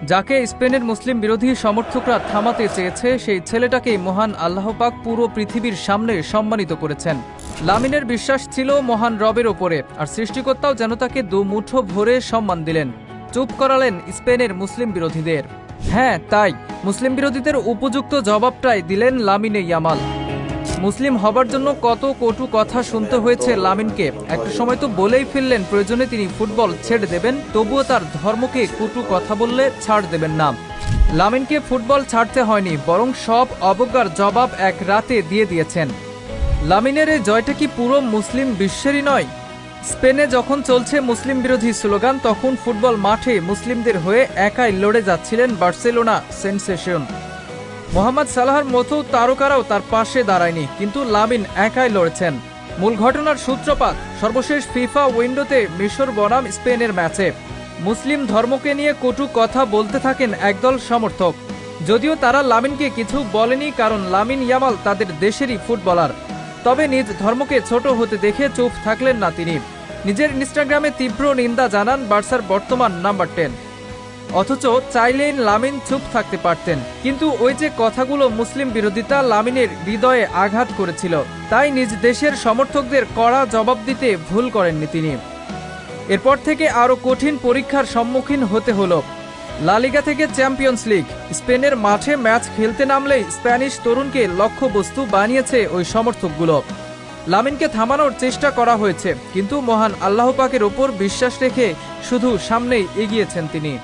যাকে স্পেনের মুসলিম বিরোধী সমর্থকরা থামাতে চেয়েছে সেই ছেলেটাকেই মহান আল্লাহ পাক পুরো পৃথিবীর সামনে সম্মানিত করেছেন। লামিনের বিশ্বাস ছিল মহান রবের ওপরে, আর সৃষ্টিকর্তাও যেন তাকে দুমুঠো ভরে সম্মান দিলেন, চুপ করালেন স্পেনের মুসলিম বিরোধীদের। হ্যাঁ, তাই মুসলিম বিরোধীদের উপযুক্ত জবাবটাই দিলেন লামিনে ইয়ামাল। মুসলিম হবার জন্য কত কটু কথা শুনতে হয়েছে লামিনকে। একটা সময় তো বলেই ফেললেন প্রয়োজনে তিনি ফুটবল ছেড়ে দেবেন, তবুও তার ধর্মকে কটু কথা বললে ছাড় দেবেন না। লামিনকে ফুটবল ছাড়তে হয়নি, বরং সব অবজ্ঞার জবাব এক রাতে দিয়ে দিয়েছেন। লামিনের এই জয়টা কি পুরো মুসলিম বিশ্বেরই নয়? স্পেনে যখন চলছে মুসলিম বিরোধী স্লোগান, তখন ফুটবল মাঠে মুসলিমদের হয়ে একাই লড়ে যাচ্ছিলেন বার্সেলোনা সেনসেশন। মোহাম্মদ সালাহর মতো তারকারাও তার পাশে দাঁড়ায়নি, কিন্তু লামিন একাই লড়েছেন। মূল ঘটনার সূত্রপাত সর্বশেষ ফিফা উইন্ডোতে মিশর বনাম স্পেনের ম্যাচে। মুসলিম ধর্মকে নিয়ে কটু কথা বলতে থাকেন একদল সমর্থক। যদিও তারা লামিনকে কিছু বলেনি, কারণ লামিন ইয়ামাল তাদের দেশেরই ফুটবলার। তবে নিজ ধর্মকে ছোট হতে দেখে চুপ থাকলেন না তিনি। নিজের ইনস্টাগ্রামে তীব্র নিন্দা জানান বার্সার বর্তমান নাম্বার 10। অথচ চাইলেই লামিন চুপ থাকতে পারতেন, কিন্তু ওই যে কথাগুলো মুসলিম বিরোধিতা লামিনের হৃদয়ে আঘাত করেছিল, তাই নিজ দেশের সমর্থকদের কড়া জবাব দিতে ভুল করেননি তিনি। এরপর থেকে আরও কঠিন পরীক্ষার সম্মুখীন হতে হলো। লা লিগা থেকে চ্যাম্পিয়ন্স লিগ, স্পেনের মাঠে ম্যাচ খেলতে নামলেই স্প্যানিশ তরুণকে লক্ষ্যবস্তু বানিয়েছে ওই সমর্থকগুলো। লামিনকে থামানোর চেষ্টা করা হয়েছে, কিন্তু মহান আল্লাহ পাকের ওপর বিশ্বাস রেখে শুধু সামনেই এগিয়েছেন তিনি।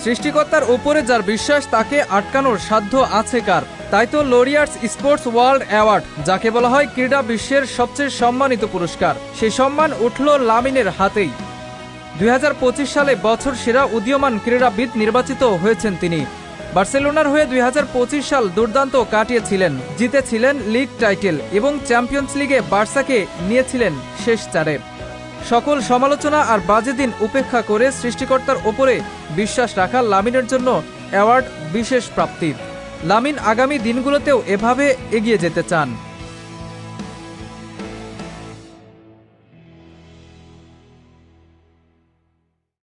সৃষ্টিকর্তার ওপরে যার বিশ্বাস, তাকে আটকানোর সাধ্য আছে কার? তাই তো লরিয়ার্স স্পোর্টস ওয়ার্ল্ড অ্যাওয়ার্ড, যাকে বলা হয় ক্রীড়া বিশ্বের সবচেয়ে সম্মানিত পুরস্কার, সেই সম্মান উঠল লামিনের হাতেই। 2025 সালে বছর সেরা উদীয়মান ক্রীড়াবিদ নির্বাচিত হয়েছেন তিনি। বার্সেলোনার হয়ে 2025 সাল দুর্দান্ত কাটিয়েছিলেন, জিতেছিলেন লিগ টাইটেল এবং চ্যাম্পিয়ন্স লিগে বার্সাকে নিয়েছিলেন শেষ চারে। সকল সমালোচনা আর বাজে দিন উপেক্ষা করে সৃষ্টিকর্তার ওপরে বিশ্বাস রাখা লামিনের জন্য অ্যাওয়ার্ড বিশেষ প্রাপ্তি। লামিন আগামী দিনগুলোতেও এভাবে এগিয়ে যেতে চান।